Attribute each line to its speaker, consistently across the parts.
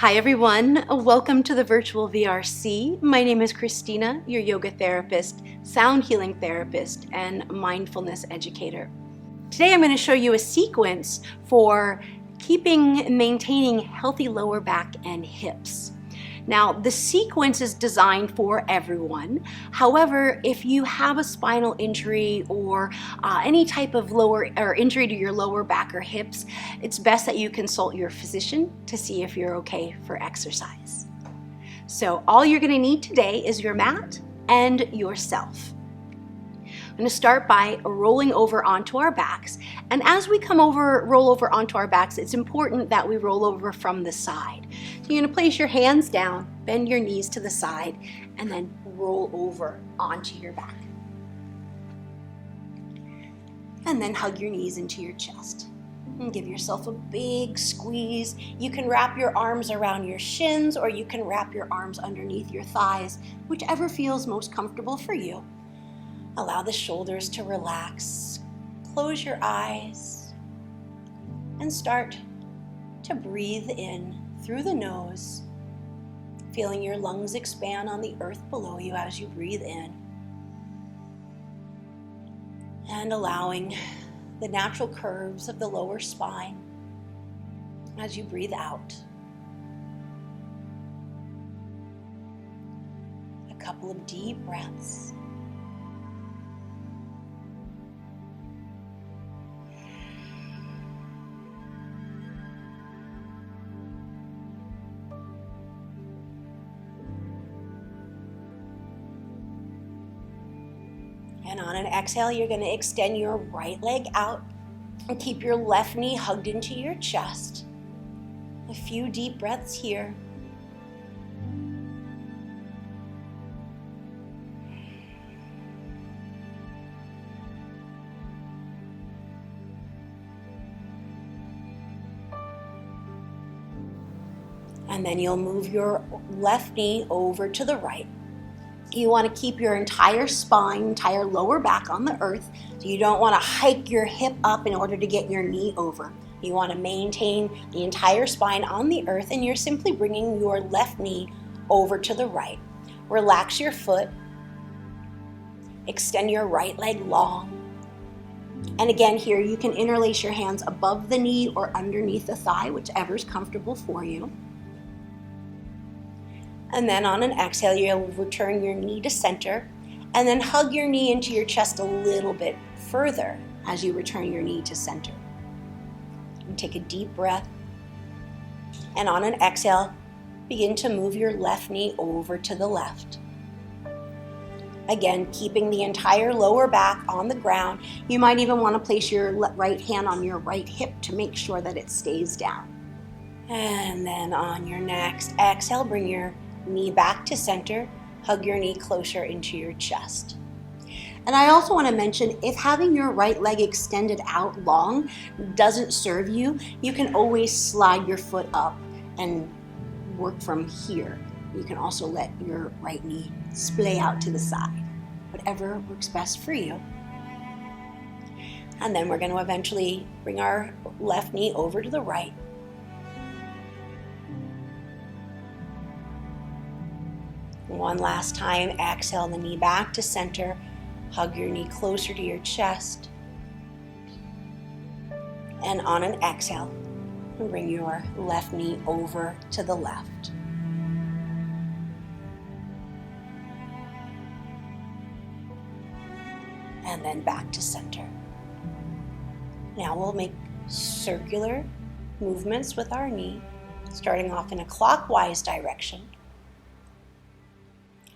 Speaker 1: Hi everyone, welcome to the virtual VRC. My name is Christina, your yoga therapist, sound healing therapist, and mindfulness educator. Today I'm going to show you a sequence for keeping and maintaining healthy lower back and hips. Now, the sequence is designed for everyone. However, if you have a spinal injury or any type of injury to your lower back or hips, it's best that you consult your physician to see if you're okay for exercise. So all you're going to need today is your mat and yourself. I'm going to start by rolling over onto our backs, and as we roll over onto our backs, it's important that we roll over from the side. So you're going to place your hands down, bend your knees to the side, and then roll over onto your back. And then hug your knees into your chest. And give yourself a big squeeze. You can wrap your arms around your shins, or you can wrap your arms underneath your thighs, whichever feels most comfortable for you. Allow the shoulders to relax. Close your eyes and start to breathe in through the nose, feeling your lungs expand on the earth below you as you breathe in, and allowing the natural curves of the lower spine as you breathe out. A couple of deep breaths. And on an exhale, you're going to extend your right leg out and keep your left knee hugged into your chest. A few deep breaths here. And then you'll move your left knee over to the right. You want to keep your entire spine, entire lower back on the earth. So you don't want to hike your hip up in order to get your knee over. You want to maintain the entire spine on the earth, and you're simply bringing your left knee over to the right. Relax your foot. Extend your right leg long. And again, here you can interlace your hands above the knee or underneath the thigh, whichever's comfortable for you. And then on an exhale, you'll return your knee to center, and then hug your knee into your chest a little bit further as you return your knee to center. And take a deep breath. And on an exhale, begin to move your left knee over to the left. Again, keeping the entire lower back on the ground. You might even want to place your right hand on your right hip to make sure that it stays down. And then on your next exhale, bring your knee back to center, hug your knee closer into your chest. And I also want to mention, if having your right leg extended out long doesn't serve you, you can always slide your foot up and work from here. You can also let your right knee splay out to the side, whatever works best for you. And then we're going to eventually bring our left knee over to the right. One last time, exhale the knee back to center, hug your knee closer to your chest. And on an exhale, bring your left knee over to the left. And then back to center. Now we'll make circular movements with our knee, starting off in a clockwise direction,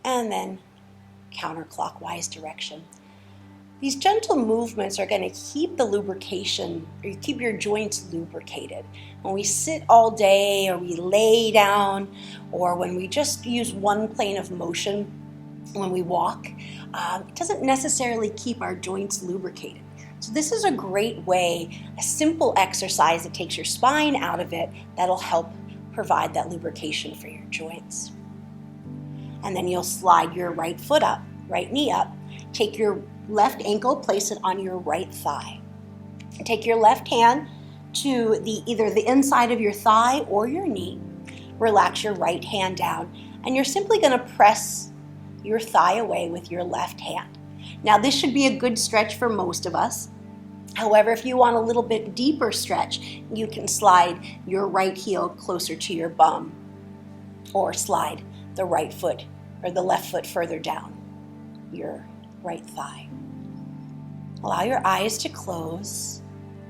Speaker 1: and then counterclockwise direction. These gentle movements are going to keep the lubrication, or keep your joints lubricated. When we sit all day, or we lay down, or when we just use one plane of motion when we walk, it doesn't necessarily keep our joints lubricated. So this is a great way, a simple exercise that takes your spine out of it, that'll help provide that lubrication for your joints. And then you'll slide your right foot up, right knee up. Take your left ankle, place it on your right thigh. Take your left hand to either the inside of your thigh or your knee. relax your right hand down, and you're simply going to press your thigh away with your left hand. Now, this should be a good stretch for most of us. However, if you want a little bit deeper stretch, you can slide your right heel closer to your bum, or slide the right foot or the left foot further down your right thigh. Allow your eyes to close,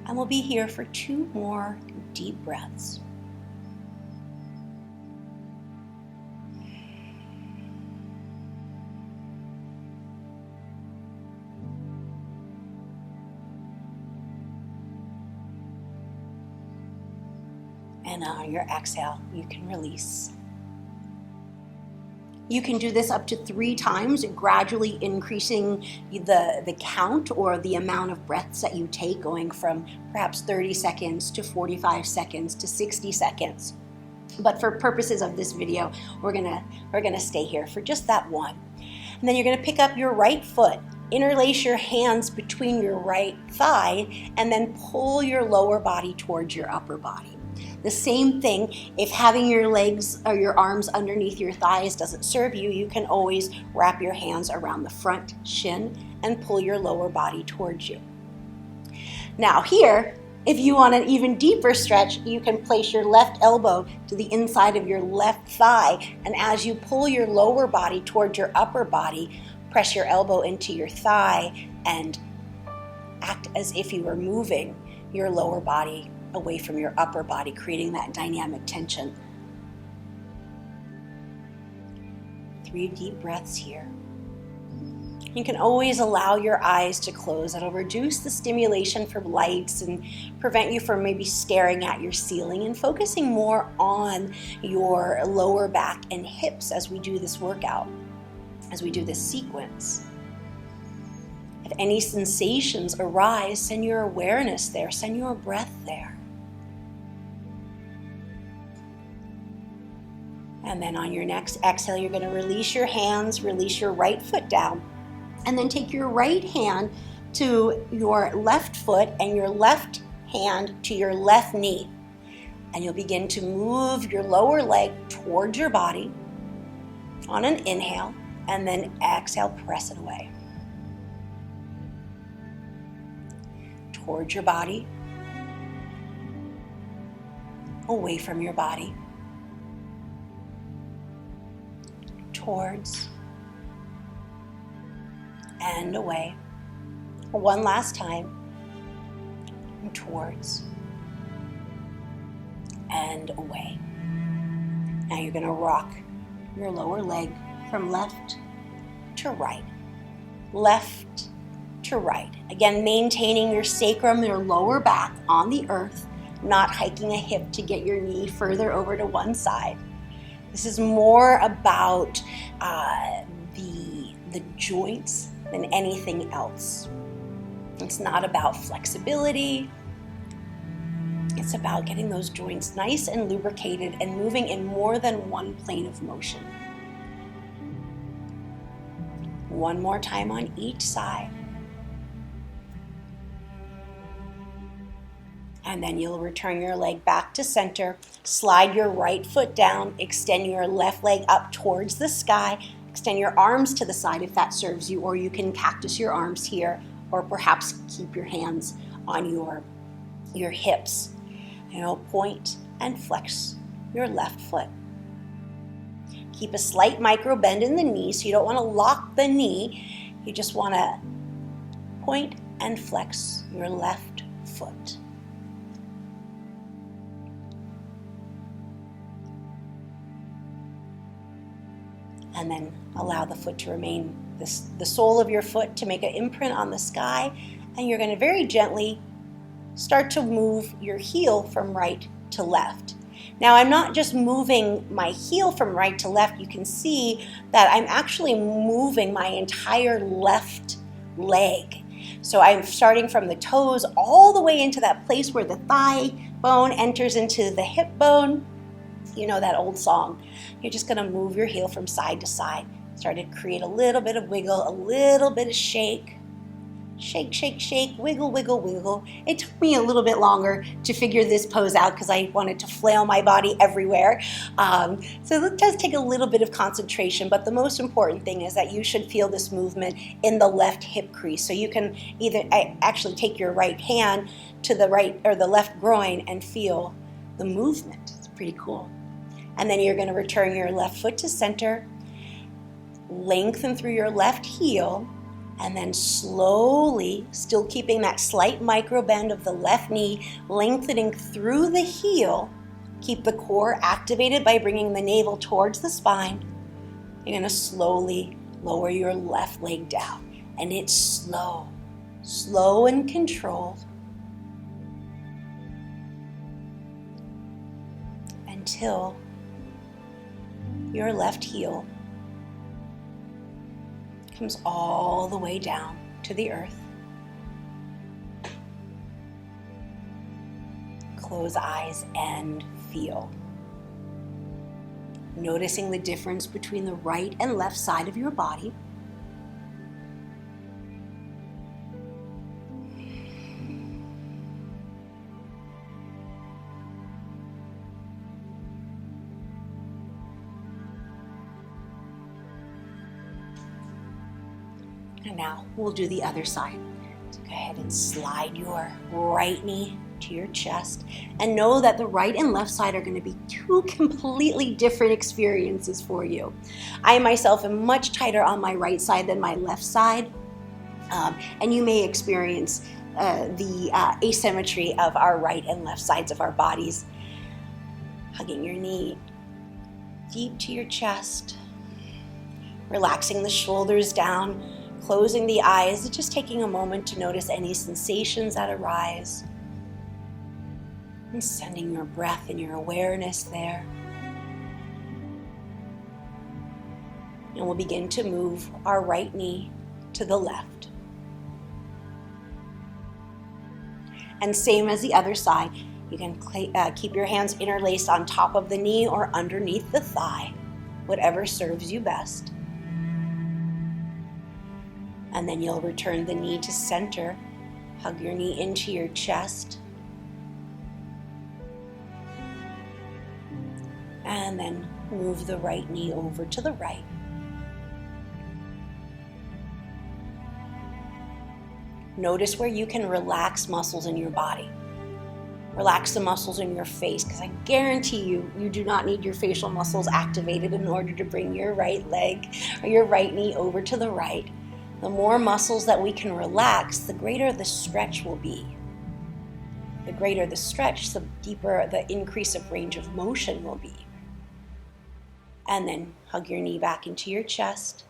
Speaker 1: and we'll be here for 2 more deep breaths. And on your exhale, you can release. You can do this up to 3 times, gradually increasing the count or the amount of breaths that you take, going from perhaps 30 seconds to 45 seconds to 60 seconds. But for purposes of this video, we're gonna stay here for just that one. And then you're gonna pick up your right foot, interlace your hands between your right thigh, and then pull your lower body towards your upper body. The same thing, if having your legs or your arms underneath your thighs doesn't serve you, you can always wrap your hands around the front shin and pull your lower body towards you. Now here, if you want an even deeper stretch, you can place your left elbow to the inside of your left thigh, and as you pull your lower body towards your upper body, press your elbow into your thigh and act as if you were moving your lower body away from your upper body, creating that dynamic tension. 3 deep breaths here. You can always allow your eyes to close. It'll reduce the stimulation from lights and prevent you from maybe staring at your ceiling, and focusing more on your lower back and hips as we do this workout, as we do this sequence. If any sensations arise, send your awareness there, send your breath there. And then on your next exhale, you're going to release your hands, release your right foot down, and then take your right hand to your left foot and your left hand to your left knee. And you'll begin to move your lower leg towards your body on an inhale, and then exhale, press it away. Towards your body, away from your body, towards and away. One last time. Towards and away. Now you're going to rock your lower leg from left to right. Left to right. Again, maintaining your sacrum, your lower back on the earth, not hiking a hip to get your knee further over to one side. This is more about the joints than anything else. It's not about flexibility. It's about getting those joints nice and lubricated and moving in more than one plane of motion. One more time on each side. And then you'll return your leg back to center, slide your right foot down, extend your left leg up towards the sky, extend your arms to the side if that serves you, or you can cactus your arms here, or perhaps keep your hands on your hips. Point and flex your left foot. Keep a slight micro bend in the knee, so you don't want to lock the knee. You just want to point and flex your left foot. And then allow the foot to remain, the sole of your foot to make an imprint on the sky. And you're going to very gently start to move your heel from right to left. Now, I'm not just moving my heel from right to left. You can see that I'm actually moving my entire left leg. So I'm starting from the toes all the way into that place where the thigh bone enters into the hip bone. You know that old song. You're just going to move your heel from side to side. Start to create a little bit of wiggle, a little bit of shake. Shake, shake, shake, wiggle, wiggle, wiggle. It took me a little bit longer to figure this pose out because I wanted to flail my body everywhere. So it does take a little bit of concentration, but the most important thing is that you should feel this movement in the left hip crease. So you can either actually take your right hand to the right or the left groin and feel the movement. It's pretty cool. And then you're going to return your left foot to center, lengthen through your left heel, and then slowly, still keeping that slight micro bend of the left knee, lengthening through the heel. Keep the core activated by bringing the navel towards the spine. You're going to slowly lower your left leg down. And it's slow, slow and controlled. Until your left heel comes all the way down to the earth. Close eyes and feel. Noticing the difference between the right and left side of your body. And now we'll do the other side. So go ahead and slide your right knee to your chest and know that the right and left side are going to be two completely different experiences for you. I myself am much tighter on my right side than my left side, and you may experience the asymmetry of our right and left sides of our bodies. Hugging your knee deep to your chest, relaxing the shoulders down, closing the eyes, just taking a moment to notice any sensations that arise. And sending your breath and your awareness there. And we'll begin to move our right knee to the left. And same as the other side, you can keep your hands interlaced on top of the knee or underneath the thigh, whatever serves you best. And then you'll return the knee to center. Hug your knee into your chest. And then move the right knee over to the right. Notice where you can relax muscles in your body. Relax the muscles in your face, because I guarantee you, you do not need your facial muscles activated in order to bring your right leg or your right knee over to the right. The more muscles that we can relax, the greater the stretch will be. The greater the stretch, the deeper the increase of range of motion will be. And then hug your knee back into your chest.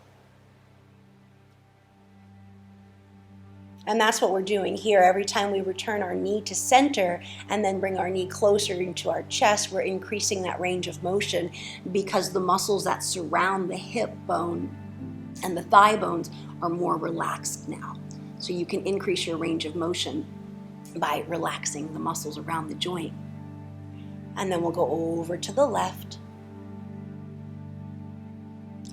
Speaker 1: And that's what we're doing here. Every time we return our knee to center and then bring our knee closer into our chest, we're increasing that range of motion because the muscles that surround the hip bone and the thigh bones are more relaxed now. So you can increase your range of motion by relaxing the muscles around the joint. And then we'll go over to the left.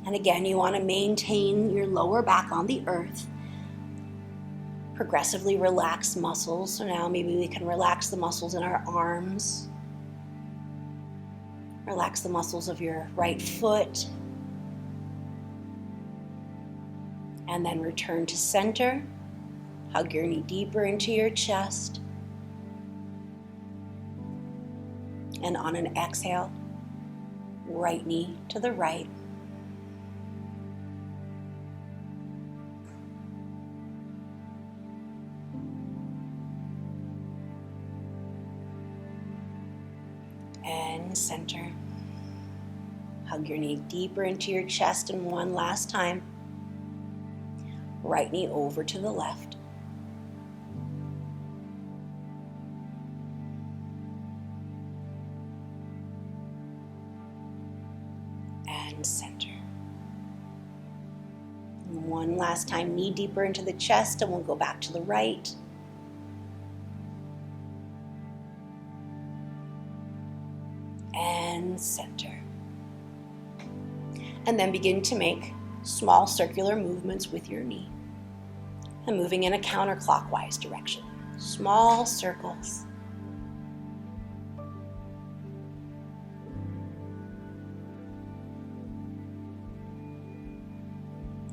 Speaker 1: And again, you want to maintain your lower back on the earth. Progressively relax muscles. So now maybe we can relax the muscles in our arms. Relax the muscles of your right foot. And then return to center. Hug your knee deeper into your chest. And on an exhale, right knee to the right. And center. Hug your knee deeper into your chest, and one last time. Right knee over to the left. And center. And one last time, knee deeper into the chest, and we'll go back to the right. And center. And then begin to make small circular movements with your knee. and moving in a counterclockwise direction. Small circles.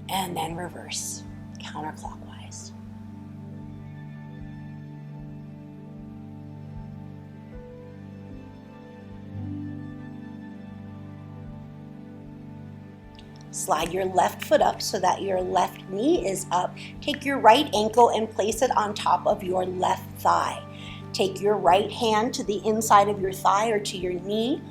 Speaker 1: And then reverse, counterclockwise. Slide your left foot up so that your left knee is up. Take your right ankle and place it on top of your left thigh. Take your right hand to the inside of your thigh or to your knee.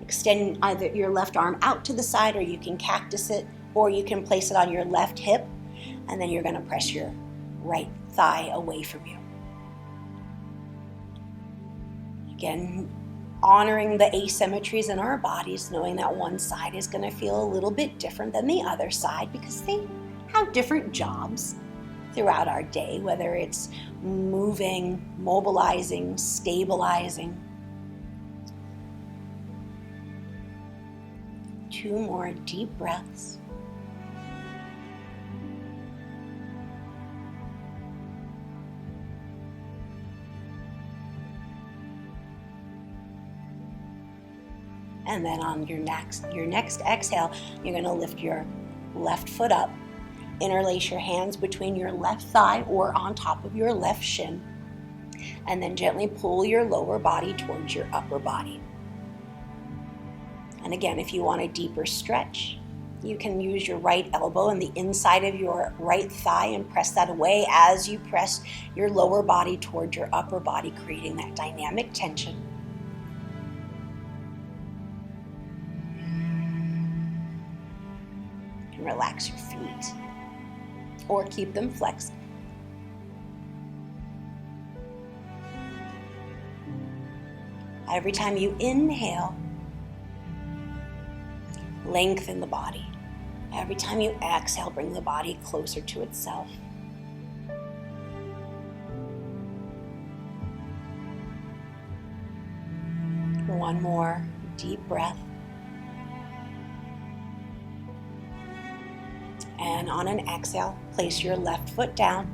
Speaker 1: Extend either your left arm out to the side, or you can cactus it, or you can place it on your left hip, and then you're going to press your right thigh away from you. Again, honoring the asymmetries in our bodies, knowing that one side is going to feel a little bit different than the other side because they have different jobs throughout our day, whether it's moving, mobilizing, stabilizing. 2 more deep breaths. And then on your next exhale, you're going to lift your left foot up, interlace your hands between your left thigh or on top of your left shin, and then gently pull your lower body towards your upper body. And again, if you want a deeper stretch, you can use your right elbow and the inside of your right thigh and press that away as you press your lower body towards your upper body, creating that dynamic tension. And relax your feet or keep them flexed. Every time you inhale, lengthen the body. Every time you exhale, bring the body closer to itself. One more deep breath. And on an exhale, place your left foot down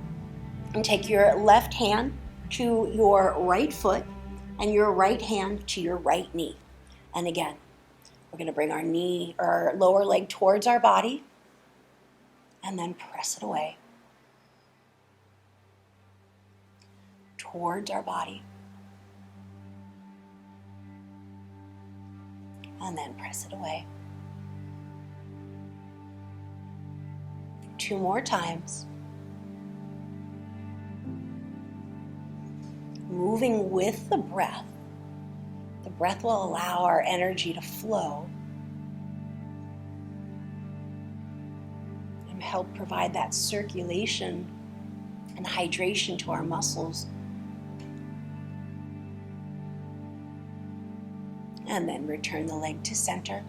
Speaker 1: and take your left hand to your right foot and your right hand to your right knee. And again, we're going to bring our knee or our lower leg towards our body and then press it away. Towards our body. And then press it away. 2 more times. Moving with the breath. The breath will allow our energy to flow and help provide that circulation and hydration to our muscles. And then return the leg to center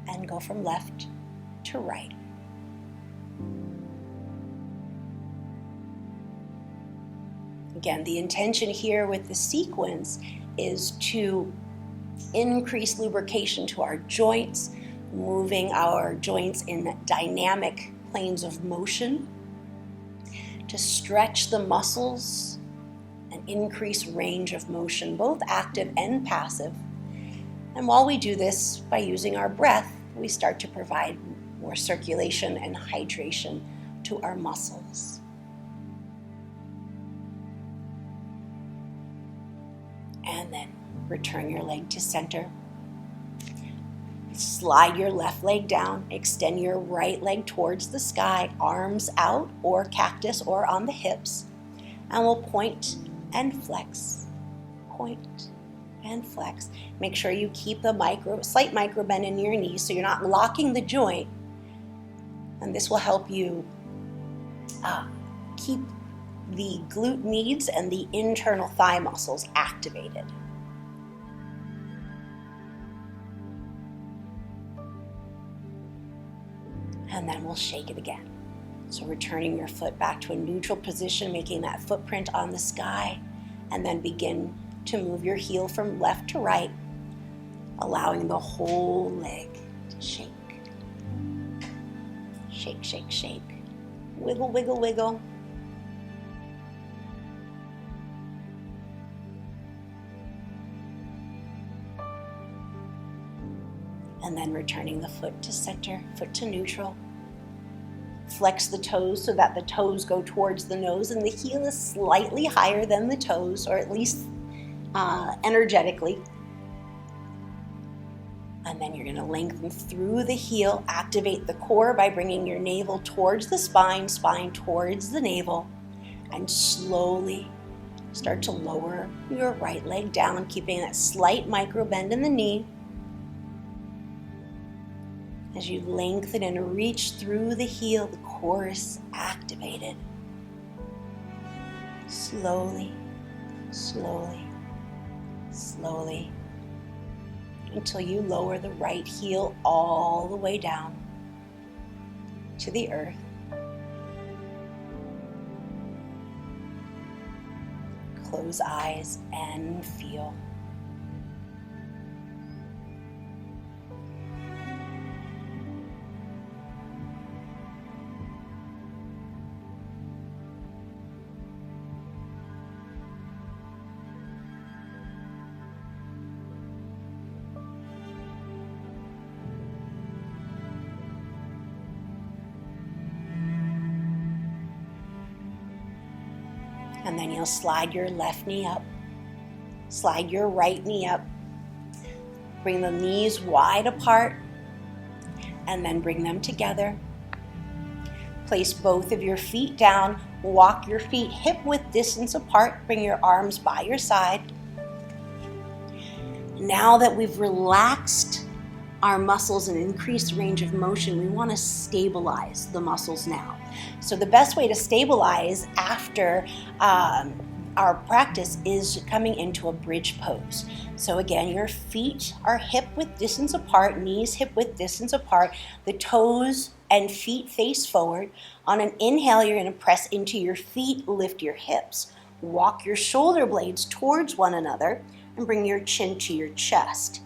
Speaker 1: and go from left to right. Again, the intention here with the sequence is to increase lubrication to our joints, moving our joints in dynamic planes of motion, to stretch the muscles and increase range of motion, both active and passive. And while we do this by using our breath, we start to provide more circulation and hydration to our muscles. And then return your leg to center. Slide your left leg down, extend your right leg towards the sky, arms out or cactus or on the hips, and we'll point and flex, point and flex. Make sure you keep the slight micro bend in your knees so you're not locking the joint, and this will help you keep the glute medius and the internal thigh muscles activated. And then we'll shake it again. So returning your foot back to a neutral position, making that footprint on the sky, and then begin to move your heel from left to right, allowing the whole leg to shake. Shake, shake, shake. Wiggle, wiggle, wiggle. And then returning the foot to center, foot to neutral. Flex the toes so that the toes go towards the nose and the heel is slightly higher than the toes, or at least energetically. And then you're going to lengthen through the heel, activate the core by bringing your navel towards the spine, spine towards the navel, and slowly start to lower your right leg down, keeping that slight micro bend in the knee. As you lengthen and reach through the heel, the core is activated. Slowly, slowly, slowly, until you lower the right heel all the way down to the earth. Close eyes and feel. And then you'll slide your left knee up, slide your right knee up, bring the knees wide apart, and then bring them together. Place both of your feet down, walk your feet hip-width distance apart, bring your arms by your side. Now that we've relaxed our muscles and increased range of motion, we want to stabilize the muscles now. So the best way to stabilize after our practice is coming into a bridge pose. So again, your feet are hip-width distance apart, knees hip-width distance apart, the toes and feet face forward. On an inhale, you're going to press into your feet, lift your hips, walk your shoulder blades towards one another, and bring your chin to your chest.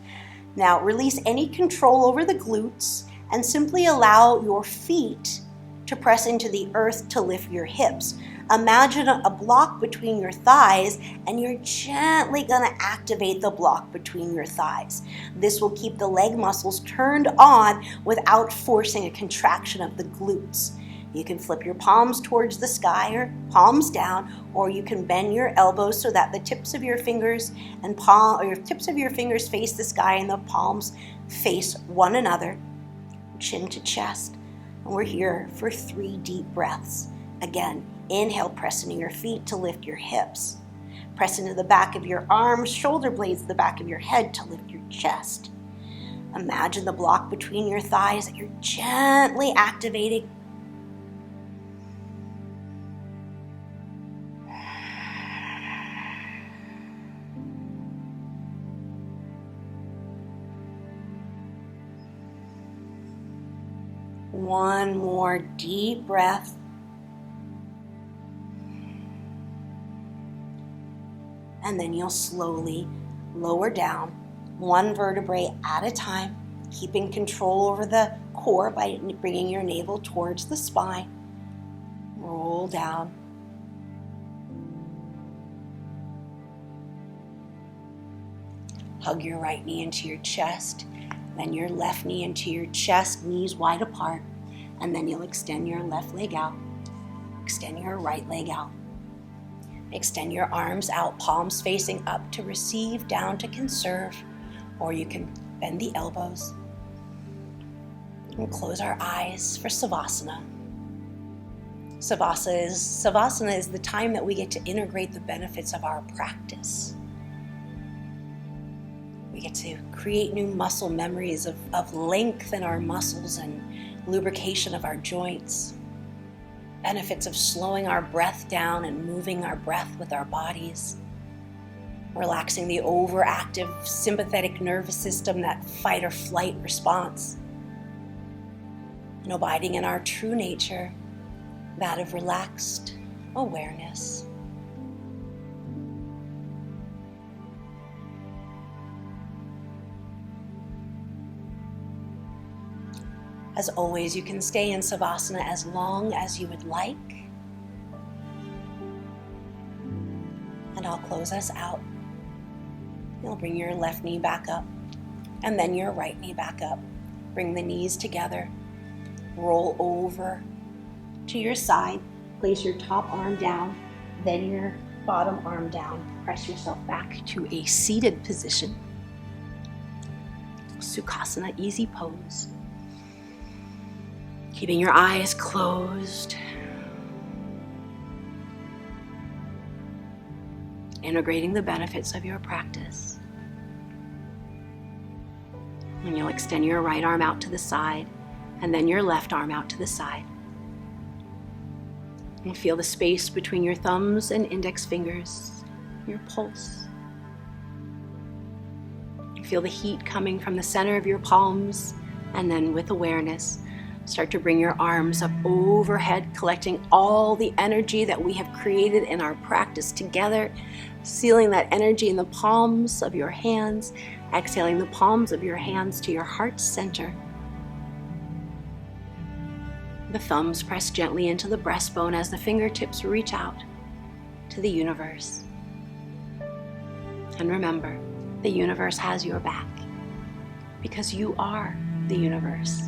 Speaker 1: Now release any control over the glutes and simply allow your feet to press into the earth to lift your hips. Imagine a block between your thighs, and you're gently going to activate the block between your thighs. This will keep the leg muscles turned on without forcing a contraction of the glutes. You can flip your palms towards the sky or palms down, or you can bend your elbows so that the tips of your fingers and tips of your fingers face the sky and the palms face one another, chin to chest. And we're here for 3 deep breaths. Again, inhale, press into your feet to lift your hips. Press into the back of your arms, shoulder blades, the back of your head to lift your chest. Imagine the block between your thighs that you're gently activating. One more deep breath. And then you'll slowly lower down, one vertebrae at a time, keeping control over the core by bringing your navel towards the spine. Roll down. Hug your right knee into your chest, then your left knee into your chest, knees wide apart, and then you'll extend your left leg out, extend your right leg out. Extend your arms out, palms facing up to receive, down to conserve, or you can bend the elbows. We'll close our eyes for Savasana. Savasana is the time that we get to integrate the benefits of our practice. We get to create new muscle memories of length in our muscles and lubrication of our joints. Benefits of slowing our breath down and moving our breath with our bodies. Relaxing the overactive sympathetic nervous system, that fight or flight response. And abiding in our true nature, that of relaxed awareness. As always, you can stay in Savasana as long as you would like. And I'll close us out. You'll bring your left knee back up and then your right knee back up. Bring the knees together. Roll over to your side. Place your top arm down, then your bottom arm down. Press yourself back to a seated position. Sukhasana, easy pose. Keeping your eyes closed. Integrating the benefits of your practice. And you'll extend your right arm out to the side and then your left arm out to the side. And feel the space between your thumbs and index fingers, your pulse. Feel the heat coming from the center of your palms, and then with awareness, start to bring your arms up overhead, collecting all the energy that we have created in our practice together, sealing that energy in the palms of your hands, exhaling the palms of your hands to your heart center. The thumbs press gently into the breastbone as the fingertips reach out to the universe. And remember, the universe has your back because you are the universe.